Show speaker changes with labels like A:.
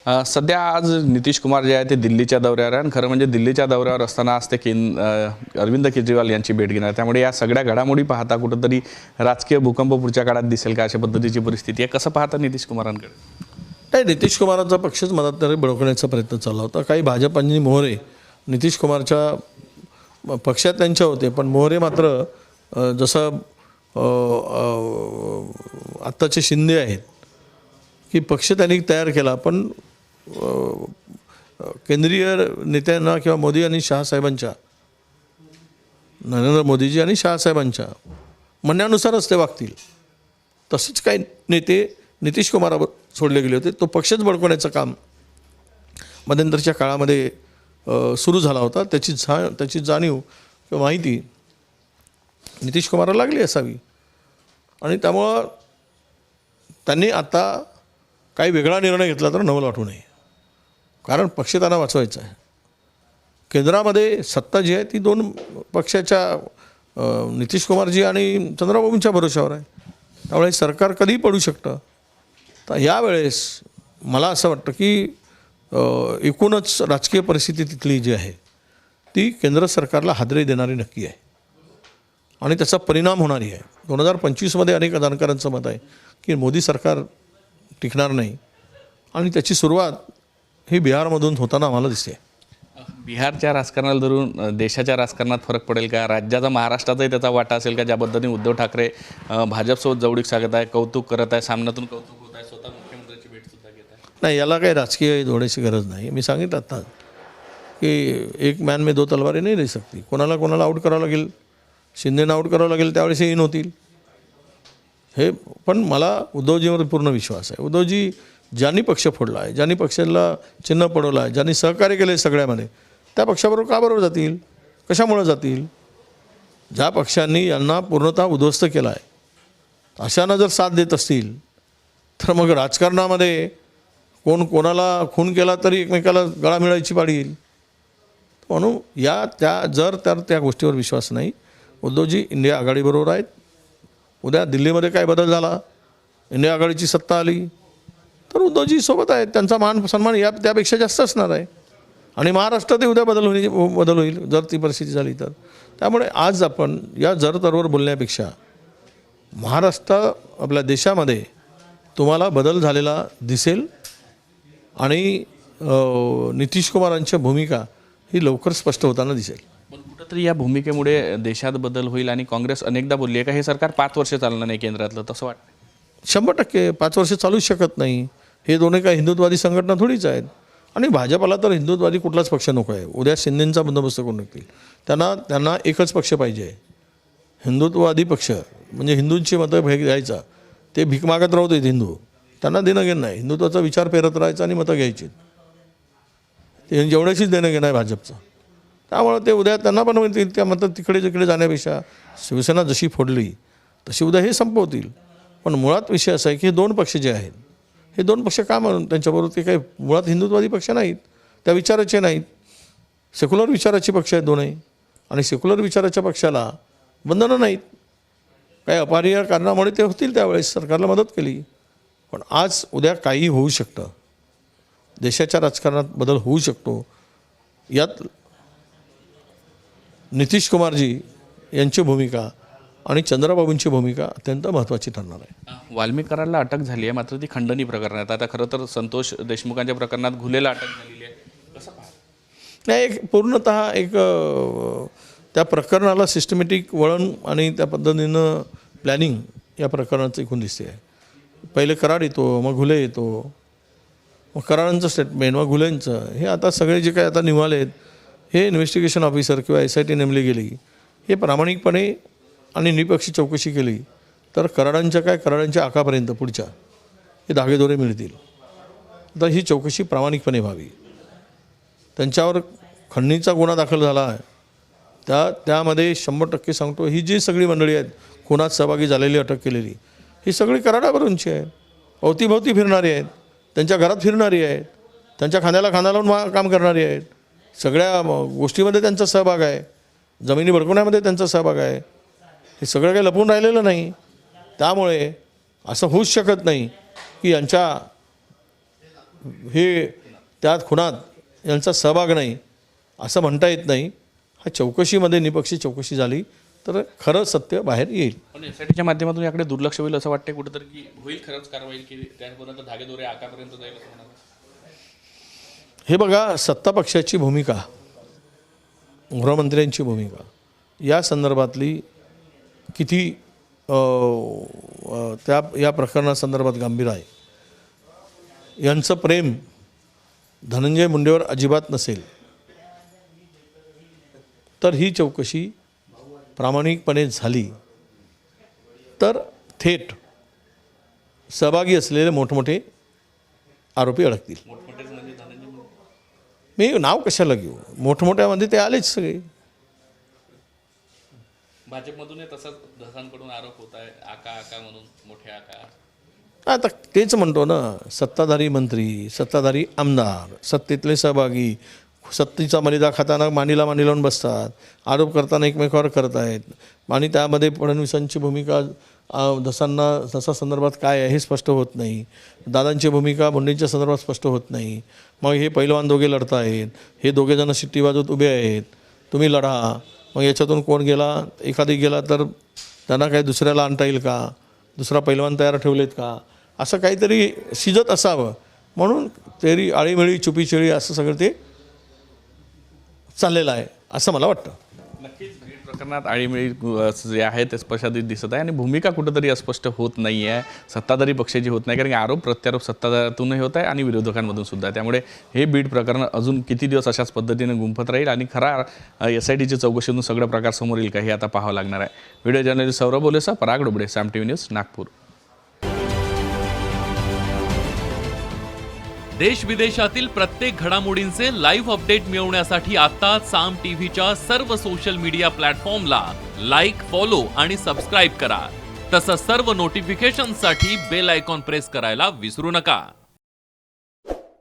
A: सध्या आज नितीश कुमार जे आहे ते दिल्लीच्या दौऱ्यावर आहे आणि खरं म्हणजे दिल्लीच्या दौऱ्यावर असताना आज ते अरविंद केजरीवाल यांची भेट घेणार. त्यामुळे या सगळ्या घडामोडी पाहता कुठंतरी राजकीय भूकंप पुढच्या काळात दिसेल का, अशा पद्धतीची परिस्थिती आहे. कसं पाहता नितीश कुमारांकडे?
B: नाही, नितीश कुमारांचा पक्षच मनात तरी बळकवण्याचा प्रयत्न चालला होता. काही भाजपांनी मोहरे नितीश कुमारच्या पक्षात त्यांच्या होते, पण मोहरे मात्र जसं आत्ताचे शिंदे आहेत की पक्ष त्यांनी तयार केला, पण केंद्रीय नेत्यांना किंवा मोदी आणि शहासाहेबांच्या नरेंद्र मोदीजी आणि शहासाहेबांच्या म्हणण्यानुसारच ते वागतील. तसेच काही नेते नितीश कुमारावर सोडले गेले होते. तो पक्षच बळकवण्याचं काम मध्यंतरच्या काळामध्ये सुरू झाला होता. त्याची जाणीव किंवा माहिती नितीश कुमारला लागली असावी आणि त्यामुळं त्यांनी आता काही वेगळा निर्णय घेतला तर नवल वाटू नये, कारण पक्ष त्यांना वाचवायचा आहे. केंद्रामध्ये सत्ता जी आहे ती दोन पक्षाच्या नितीश कुमारजी आणि चंद्राबाबूंच्या भरोशावर आहे. त्यामुळे सरकार कधीही पडू शकतं. तर यावेळेस मला असं वाटतं की एकूणच राजकीय परिस्थिती तिथली जी आहे ती केंद्र सरकारला हादरे देणारी नक्की आहे आणि त्याचा परिणाम होणारी आहे. 2025मध्ये अनेक जाणकारांचं मत आहे की मोदी सरकार टिकणार नाही आणि त्याची सुरुवात ही बिहारमधून होताना आम्हाला दिसते.
A: बिहारच्या राजकारणाला धरून देशाच्या राजकारणात फरक पडेल का? राज्याचा महाराष्ट्राचाही त्याचा वाटा असेल का? ज्या पद्धतीने उद्धव ठाकरे भाजपसोबत जवळीक साधत आहे, कौतुक करत आहे, सामन्यातून कौतुक होत आहे, स्वतः मुख्यमंत्र्यांची भेटसुद्धा घेत आहे.
B: नाही, याला काही राजकीय जोडायची गरज नाही. मी सांगितलं आता की एक मॅन में दो तलवारें नाही रही सकती. कोणाला आऊट करावं लागेल, शिंदेना आऊट करावं लागेल, त्यावेळेस इन होतील. हे पण मला उद्धवजीवर पूर्ण विश्वास आहे. उद्धवजी ज्यांनी पक्ष फोडला आहे, ज्यांनी पक्षाला चिन्ह पडवलं आहे, ज्यांनी सहकार्य केलं आहे सगळ्यामध्ये, त्या पक्षाबरोबर का बरोबर जातील? कशामुळे जातील? ज्या पक्षांनी यांना पूर्णतः उद्ध्वस्त केला आहे अशांना जर साथ देत असतील तर मग राजकारणामध्ये कोण कोणाला खून केला तरी एकमेकाला गळा मिळायची पाळी येईल. म्हणून त्या गोष्टीवर विश्वास नाही. उद्धवजी इंडिया आघाडीबरोबर आहेत. उद्या दिल्लीमध्ये काय बदल झाला, इंडिया आघाडीची सत्ता आली तर उद्धवजी सोबत आहेत. त्यांचा मान सन्मान त्यापेक्षा जास्त असणार आहे आणि महाराष्ट्रातही उद्या बदल होईल जर ती परिस्थिती झाली तर. त्यामुळे आज आपण या जरतरवर बोलण्यापेक्षा महाराष्ट्र आपल्या देशामध्ये तुम्हाला बदल झालेला दिसेल आणि नितीश कुमारांची भूमिका ही लवकर स्पष्ट होताना दिसेल.
A: पण कुठंतरी या भूमिकेमुळे देशात बदल होईल आणि काँग्रेस अनेकदा बोलली आहे का हे सरकार 5 वर्ष चालणार नाही केंद्रातलं, तसं वाटतं?
B: 100% 5 वर्ष चालूच शकत नाही. हे दोन्ही काही हिंदुत्ववादी संघटना थोडीच आहेत आणि भाजपला तर हिंदुत्ववादी कुठलाच पक्ष नको आहे. उद्या शिंदेंचा बंदोबस्त करून नक्की त्यांना एकच पक्ष पाहिजे, हिंदुत्ववादी पक्ष. म्हणजे हिंदूंची मतं घ्यायचा, ते भीक मागत राहत आहेत हिंदू, त्यांना देणं घेणं नाही. हिंदुत्वाचा विचार पेरत राहायचा आणि मतं घ्यायची, ते जेवढ्याशीच देणं घेणं आहे भाजपचं. त्यामुळे ते उद्या त्यांना पण म्हणतील त्या मतं तिकडे जाण्यापेक्षा शिवसेना जशी फोडली तशी उद्या हे संपवतील. पण मुळात विषय असा आहे की हे दोन पक्ष जे आहेत हे दोन पक्ष का म्हणून त्यांच्याबरोबर ते काही मुळात हिंदुत्ववादी पक्ष नाहीत, त्या विचाराचे नाहीत, सेक्युलर विचाराचे पक्ष आहेत दोनही. आणि सेक्युलर विचाराच्या पक्षाला बंधनं नाहीत. काही अपरिहार्य कारणामुळे ते होतील, त्यावेळेस सरकारला मदत केली. पण आज उद्या काहीही होऊ शकतं, देशाच्या राजकारणात बदल होऊ शकतो. यात नितीश कुमारजी यांची भूमिका आणि चंद्राबाबूंची भूमिका अत्यंत महत्त्वाची ठरणार आहे.
A: वाल्मिक कराडला अटक झाली आहे, मात्र ती खंडणी प्रकरणात. आता खरं तर संतोष देशमुखांच्या प्रकरणात घुलेला अटक झालेली आहे. कसं पाहता?
B: नाही, पूर्णतः त्या प्रकरणाला सिस्टमॅटिक वळण आणि त्या पद्धतीनं प्लॅनिंग या प्रकरणाचं एकूण दिसते आहे. पहिले कराड येतो, मग घुले येतो, मग कराडांचं स्टेटमेंट, मग घुलेंचं. हे आता सगळे जे काय आता निघाले आहेत, हे इन्व्हेस्टिगेशन ऑफिसर किंवा SIT नेमली गेली, हे प्रामाणिकपणे आणि निपक्षी चौकशी केली तर कराडांच्या आकापर्यंत पुढच्या हे धागेदोरे मिळतील. तर ही चौकशी प्रामाणिकपणे व्हावी. त्यांच्यावर खंडणीचा गुन्हा दाखल झाला आहे, त्यामध्ये 100% सांगतो ही जी सगळी मंडळी आहेत खुनात सहभागी झालेली, अटक केलेली, ही सगळी कराडावरूनची आहेत. अवतीभवती फिरणारी आहेत, त्यांच्या घरात फिरणारी आहेत, त्यांच्या खांद्याला खांदा लावून काम करणारी आहेत. सगळ्या गोष्टीमध्ये त्यांचा सहभाग आहे, जमिनी भडकवण्यामध्ये त्यांचा सहभाग आहे. हे सगळं काही लपून राहिलेलं नाही. त्यामुळे असं होऊच शकत नाही की यांच्या हे त्यात खुनात यांचा सहभाग नाही असं म्हणता येत नाही. हा चौकशीमध्ये निपक्षी चौकशी झाली तर खरं सत्य बाहेर येईल.
A: पण एसआयटीच्या माध्यमातून याकडे दुर्लक्ष होईल असं वाटतं कुठेतरी, की होईल खरंच कारवाई, की त्यापर्यंत धागेदोरे आकापर्यंत जाईल असं म्हणाल?
B: हे बघा, सत्ता पक्षाची भूमिका, गृहमंत्र्यांची भूमिका या संदर्भातली किती या प्रकरणासंदर्भात गंभीर आहे. यांचं प्रेम धनंजय मुंडेवर अजिबात नसेल तर ही चौकशी प्रामाणिकपणे झाली तर थेट सहभागी असलेले मोठमोठे आरोपी अडकतील. मी नाव कशाला घेऊ, मोठमोठ्यामध्ये ते आलेच सगळे.
A: भाजपमधून तसाच धसांकडून आरोप होत आहे, आका आका म्हणून, मोठे आका.
B: आता तेच म्हणतो ना, सत्ताधारी मंत्री, सत्ताधारी आमदार, सत्तेतले सहभागी सत्तेचा मर्यादा खाताना मांडीला मांडी लावून बसतात, आरोप करताना एकमेकावर करत आहेत. आणि त्यामध्ये फडणवीसांची भूमिका धसा संदर्भात काय आहे हे स्पष्ट होत नाही. दादांची भूमिका मुंडेंच्या संदर्भात स्पष्ट होत नाही. मग हे पैलवान दोघे लढत आहेत, हे दोघेजणं शिट्टी वाजवत उभे आहेत, तुम्ही लढा. मग याच्यातून कोण गेला, एखादी गेला तर त्यांना काही दुसऱ्याला आणता येईल का, दुसरा पैलवान तयार ठेवलेत का, असं काहीतरी शिजत असावं म्हणून तेरी आळीमिळी चुपीचिळी असं सगळं ते चाललेलं आहे असं मला वाटतं.
A: नक्कीच बीड प्रकरणात आळीमिळी जे आहे ते स्पष्ट दिसत आहे आणि भूमिका कुठंतरी अस्पष्ट होत नाही आहे, सत्ताधारी पक्षाची होत नाही, कारण की आरोप प्रत्यारोप सत्ताधाऱ्यातूनही होत आहे आणि विरोधकांमधून सुद्धा. त्यामुळे हे बीड प्रकरण अजून किती दिवस अशाच पद्धतीने गुंफत राहील आणि खरा SITची चौकशीतून सगळं प्रकार समोर येईल का हे आता पाहावं लागणार आहे. व्हिडिओ जर्नलिस्ट सौरभ बोलेसा, पराग डोबडे, साम TV न्यूज, नागपूर.
C: देश विदेशातील प्रत्येक घडामोडींचे लाईव्ह अपडेट मिळवण्यासाठी आता साम टीव्हीच्या सर्व सोशल मीडिया प्लॅटफॉर्मला लाईक, फॉलो आणि सबस्क्राईब करा. तसंच सर्व नोटिफिकेशनसाठी बेल आयकॉन प्रेस करायला विसरू नका.